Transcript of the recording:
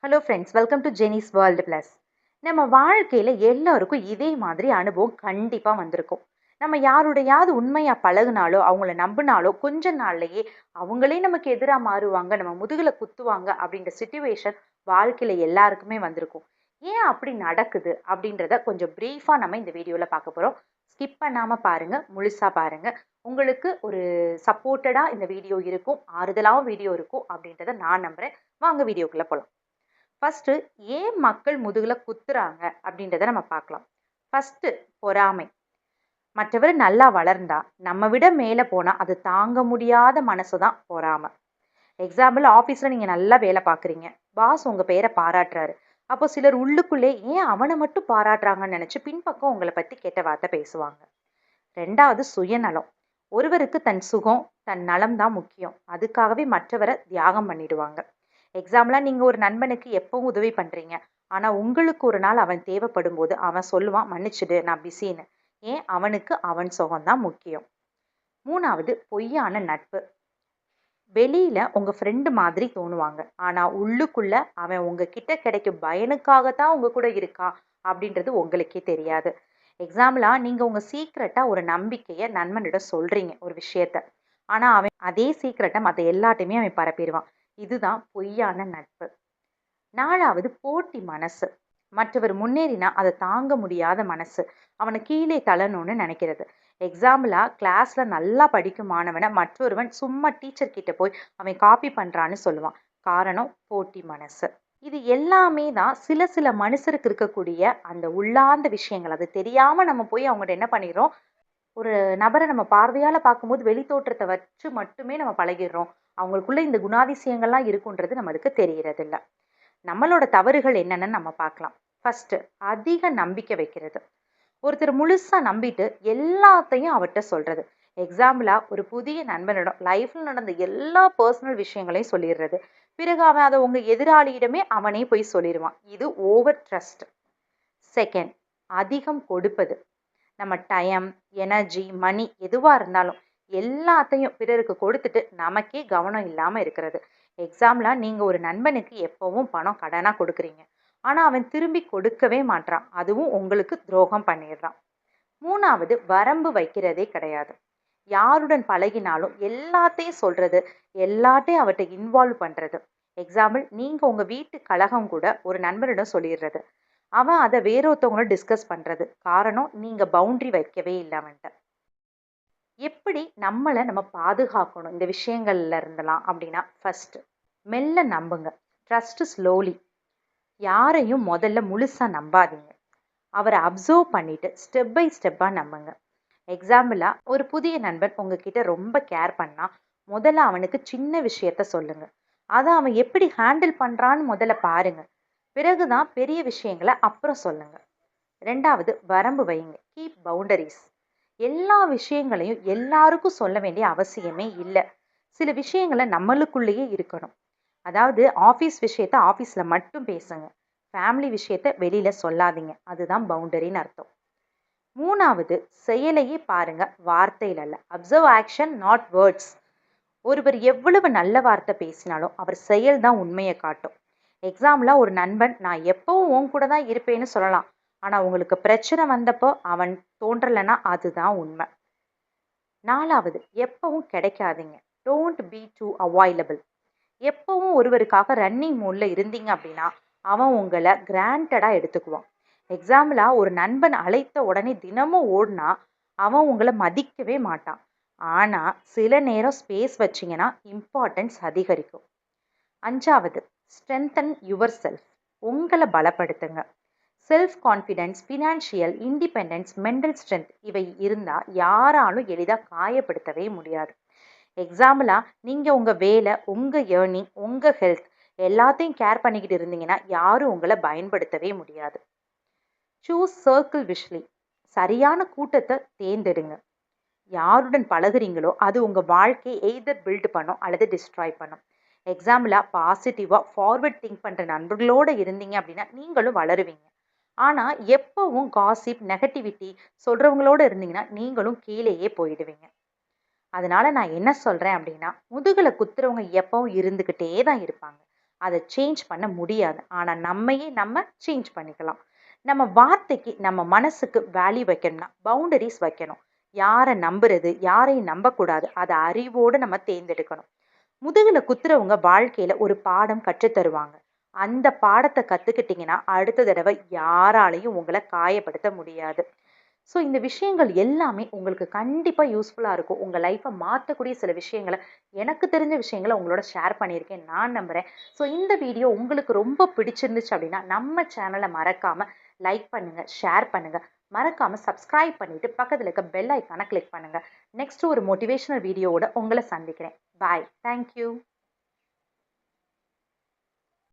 Hello friends, welcome to Jenis world plus. நம்ம வாழ்க்கையில் எல்லாருக்கும் இதே மாதிரி அனுபவம் கண்டிப்பாக வந்திருக்கும். நம்ம யாருடையாவது உண்மையாக பழகுனாலோ அவங்கள நம்பினாலோ கொஞ்ச நாள்லயே அவங்களே நமக்கு எதிராக மாறுவாங்க, நம்ம முதுகில் குத்துவாங்க அப்படின்ற சுச்சுவேஷன் வாழ்க்கையில் எல்லாருக்குமே வந்திருக்கும். ஏன் அப்படி நடக்குது அப்படின்றத கொஞ்சம் ப்ரீஃபாக நம்ம இந்த வீடியோவில் பார்க்க போகிறோம். ஸ்கிப் பண்ணாமல் பாருங்கள், முழுசாக பாருங்கள். உங்களுக்கு ஒரு சப்போர்ட்டடாக இந்த வீடியோ இருக்கும், ஆறுதலாகவும் வீடியோ இருக்கும் அப்படின்றத நான் நம்புகிறேன். வாங்க வீடியோக்குள்ளே போகலாம். ஃபர்ஸ்ட், ஏன் மக்கள் முதுகுல குத்துறாங்க அப்படின்றத நம்ம பார்க்கலாம். ஃபர்ஸ்ட், பொறாமை. மற்றவர் நல்லா வளர்ந்தா நம்ம விட மேலே போனா அது தாங்க முடியாத மனசு தான் பொறாமை. எக்ஸாம்பிள், ஆஃபீஸில் நீங்கள் நல்லா வேலை பார்க்குறீங்க, பாஸ் உங்கள் பேரை பாராட்டுறாரு. அப்போ சிலர் உள்ளுக்குள்ளே ஏன் அவனை மட்டும் பாராட்டுறாங்கன்னு நினச்சி பின்பக்கம் உங்களை பற்றி கெட்ட வார்த்தை பேசுவாங்க. ரெண்டாவது, சுயநலம். ஒருவருக்கு தன் சுகம் தன் நலம் தான் முக்கியம், அதுக்காகவே மற்றவரை தியாகம் பண்ணிடுவாங்க. எக்ஸாம்பிளாக நீங்கள் ஒரு நண்பனுக்கு எப்பவும் உதவி பண்ணுறீங்க, ஆனால் உங்களுக்கு ஒரு நாள் அவன் தேவைப்படும் போது அவன் சொல்லுவான், மன்னிச்சிடு நான் பிஸின்னு. ஏன்? அவனுக்கு அவன் சுகம்தான் முக்கியம். மூணாவது, பொய்யான நட்பு. வெளியில உங்க ஃப்ரெண்டு மாதிரி தோணுவாங்க, ஆனா உள்ளுக்குள்ள அவன் உங்ககிட்ட கிடைக்கும் பயனுக்காகத்தான் உங்க கூட இருக்கான் அப்படின்றது உங்களுக்கே தெரியாது. எக்ஸாம்பிளா, நீங்க உங்க சீக்ரெட்டா ஒரு நம்பிக்கைய நண்பனிடம் சொல்றீங்க ஒரு விஷயத்த, ஆனா அவன் அதே சீக்ரெட்டை மற்ற எல்லாத்தையுமே அவன் பரப்பிடுவான். இதுதான் பொய்யான நட்பு. நாலாவது, போட்டி மனசு. மற்றவர் முன்னேறினா அதை தாங்க முடியாத மனசு, அவனை கீழே தள்ளணும்னு நினைக்கிறது. எக்ஸாம்பிளா, கிளாஸ்ல நல்லா படிக்கும் மாணவனை மற்றொருவன் சும்மா டீச்சர் கிட்ட போய் அவன் காப்பி பண்றான்னு சொல்லுவான். காரணம் போட்டி மனசு. இது எல்லாமே தான் சில சில மனுஷருக்கு இருக்கக்கூடிய அந்த உள்ளார்ந்த விஷயங்கள். அது தெரியாம நம்ம போய் அவங்ககிட்ட என்ன பண்ணிடுறோம், ஒரு நபரை நம்ம பார்வையால பார்க்கும்போது வெளி தோற்றத்தை வச்சு மட்டுமே நம்ம பழகிடுறோம். அவங்களுக்குள்ள இந்த குணாதிசயங்கள்லாம் இருக்குன்றது நம்மளுக்கு தெரியறது இல்லை. நம்மளோட தவறுகள் என்னன்னு நம்ம பார்க்கலாம். ஃபர்ஸ்ட், அதிக நம்பிக்கை வைக்கிறது. ஒருத்தர் முழுசா நம்பிட்டு எல்லாத்தையும் அவர்கிட்ட சொல்றது. எக்ஸாம்பிளா, ஒரு புதிய நண்பனிடம் லைஃப்ல நடந்த எல்லா பர்சனல் விஷயங்களையும் சொல்லிடுறது. பிறகு அவன் அதை உங்க எதிராளியிடமே அவனே போய் சொல்லிடுவான். இது ஓவர் ட்ரஸ்ட். செகண்ட், அதிகம் கொடுப்பது. நம்ம டைம், எனர்ஜி, மணி எதுவாக இருந்தாலும் எல்லாத்தையும் பிறருக்கு கொடுத்துட்டு நமக்கே கவனம் இல்லாமல் இருக்கிறது. எக்ஸாம்பிளாக, நீங்கள் ஒரு நண்பனுக்கு எப்போவும் பணம் கடனாக கொடுக்குறீங்க, ஆனால் அவன் திரும்பி கொடுக்கவே மாட்டான், அதுவும் உங்களுக்கு துரோகம் பண்ணிடுறான். மூணாவது, வரம்பு வைக்கிறதே கிடையாது. யாருடன் பழகினாலும் எல்லாத்தையும் சொல்றது, எல்லாத்தையும் அவர்கிட்ட இன்வால்வ் பண்ணுறது. எக்ஸாம்பிள், நீங்கள் உங்கள் வீட்டு கலகம் கூட ஒரு நண்பனிடம் சொல்லிடுறது, அவன் அதை வேறொருத்தவங்களோட டிஸ்கஸ் பண்ணுறது. காரணம், நீங்கள் பவுண்டரி வைக்கவே இல்லை அவன்கிட்ட. எப்படி நம்மளை நம்ம பாதுகாக்கணும் இந்த விஷயங்கள்ல இருந்தலாம் அப்படின்னா, ஃபர்ஸ்ட், மெல்ல நம்புங்க. Trust slowly. யாரையும் முதல்ல முழுசா நம்பாதீங்க, அவரை அப்சர்வ் பண்ணிட்டு ஸ்டெப் பை ஸ்டெப்பாக நம்புங்க. எக்ஸாம்பிளா, ஒரு புதிய நண்பன் உங்ககிட்ட ரொம்ப கேர் பண்ணா முதல்ல அவனுக்கு சின்ன விஷயத்த சொல்லுங்க, அதை அவன் எப்படி ஹேண்டில் பண்றான்னு முதல்ல பாருங்க. பிறகுதான் பெரிய விஷயங்களை அப்புறம் சொல்லுங்க. ரெண்டாவது, வரம்பு வைங்க. Keep boundaries. எல்லா விஷயங்களையும் எல்லாருக்கும் சொல்ல வேண்டிய அவசியமே இல்லை. சில விஷயங்களை நம்மளுக்குள்ளேயே இருக்கணும். அதாவது, ஆஃபீஸ் விஷயத்த ஆஃபீஸில் மட்டும் பேசுங்க, ஃபேமிலி விஷயத்த வெளியில சொல்லாதீங்க. அதுதான் பவுண்டரின்னு அர்த்தம். மூணாவது, செயலையே பாருங்க, வார்த்தையில் அல்ல. Observe action, not words. ஒருவர் எவ்வளவு நல்ல வார்த்தை பேசினாலும் அவர் செயல் தான் உண்மையை காட்டும். எக்ஸாம்பிளா, ஒரு நண்பன் நான் எப்பவும் உன் கூட தான் இருப்பேன்னு சொல்லலாம், ஆனா உங்களுக்கு பிரச்சனை வந்தப்போ அவன் தோன்றலைன்னா அதுதான் உண்மை. நாலாவது, எப்பவும் கிடைக்காதீங்க. Don't be too available. எப்பவும் ஒருவருக்காக ரன்னிங் மூட்ல இருந்தீங்க அப்படின்னா அவன் உங்களை கிராண்டடா எடுத்துக்குவான். எக்ஸாம்பிளா, ஒரு நண்பன் அழைத்த உடனே தினமும் ஓடினா அவன் உங்களை மதிக்கவே மாட்டான். ஆனா சில நேரம் ஸ்பேஸ் வச்சிங்கன்னா இம்பார்ட்டன்ஸ் அதிகரிக்கும். அஞ்சாவது, ஸ்ட்ரென்தன் யுவர் செல்ஃப். உங்களை பலப்படுத்துங்க. Self confidence, financial independence, mental strength இவை இருந்தால் யாராலும் எளிதாக காயப்படுத்தவே முடியாது. எக்ஸாம்பிளா, நீங்கள் உங்கள் வேலை, உங்கள் ஏர்னிங், உங்கள் ஹெல்த் எல்லாத்தையும் கேர் பண்ணிக்கிட்டு இருந்தீங்கன்னா யாரும் உங்களை பயன்படுத்தவே முடியாது. Choose circle wisely. சரியான கூட்டத்தை தேர்ந்தெடுங்க. யாருடன் பழகுறீங்களோ அது உங்கள் வாழ்க்கையை எய்தர் பில்ட் பண்ணும் அல்லது டிஸ்ட்ராய் பண்ணும். எக்ஸாம்பிளாக, பாசிட்டிவாக ஃபார்வர்ட் திங்க் பண்ணுற நண்பர்களோடு இருந்தீங்க அப்படின்னா நீங்களும் வளருவீங்க. ஆனால் எப்பவும் காசிப், நெகட்டிவிட்டி சொல்கிறவங்களோடு இருந்தீங்கன்னா நீங்களும் கீழேயே போயிடுவீங்க. அதனால நான் என்ன சொல்கிறேன் அப்படின்னா, முதுகில் குத்துறவங்க எப்பவும் இருந்துக்கிட்டே தான் இருப்பாங்க. அதை சேஞ்ச் பண்ண முடியாது. ஆனால் நம்மையே நம்ம சேஞ்ச் பண்ணிக்கலாம். நம்ம வார்த்தைக்கு நம்ம மனசுக்கு வேல்யூ வைக்கணும்னா பவுண்டரிஸ் வைக்கணும். யாரை நம்புறது யாரையும் நம்பக்கூடாது, அதை அறிவோடு நம்ம தேர்ந்தெடுக்கணும். முதுகுல குத்துறவங்க வாழ்க்கையில ஒரு பாடம் கற்றுத் தருவாங்க. அந்த பாடத்தை கத்துக்கிட்டீங்கன்னா அடுத்த தடவை யாராலையும் உங்களை காயப்படுத்த முடியாது. ஸோ இந்த விஷயங்கள் எல்லாமே உங்களுக்கு கண்டிப்பா யூஸ்ஃபுல்லா இருக்கும். உங்க லைஃப்பை மாத்தக்கூடிய சில விஷயங்கள, எனக்கு தெரிஞ்ச விஷயங்கள உங்களோட ஷேர் பண்ணியிருக்கேன் நான் நம்புறேன். ஸோ இந்த வீடியோ உங்களுக்கு ரொம்ப பிடிச்சிருந்துச்சு அப்படின்னா நம்ம சேனலை மறக்காம லைக் பண்ணுங்க, ஷேர் பண்ணுங்க. மறக்காம சப்ஸ்கிரைப் பண்ணிட்டு பக்கத்துல இருக்க பெல் ஐக்கானை கிளிக் பண்ணுங்க. நெக்ஸ்ட் ஒரு மோட்டிவேஷனல் வீடியோவோட உங்களை சந்திக்கிறேன். பாய். தேங்க்யூ.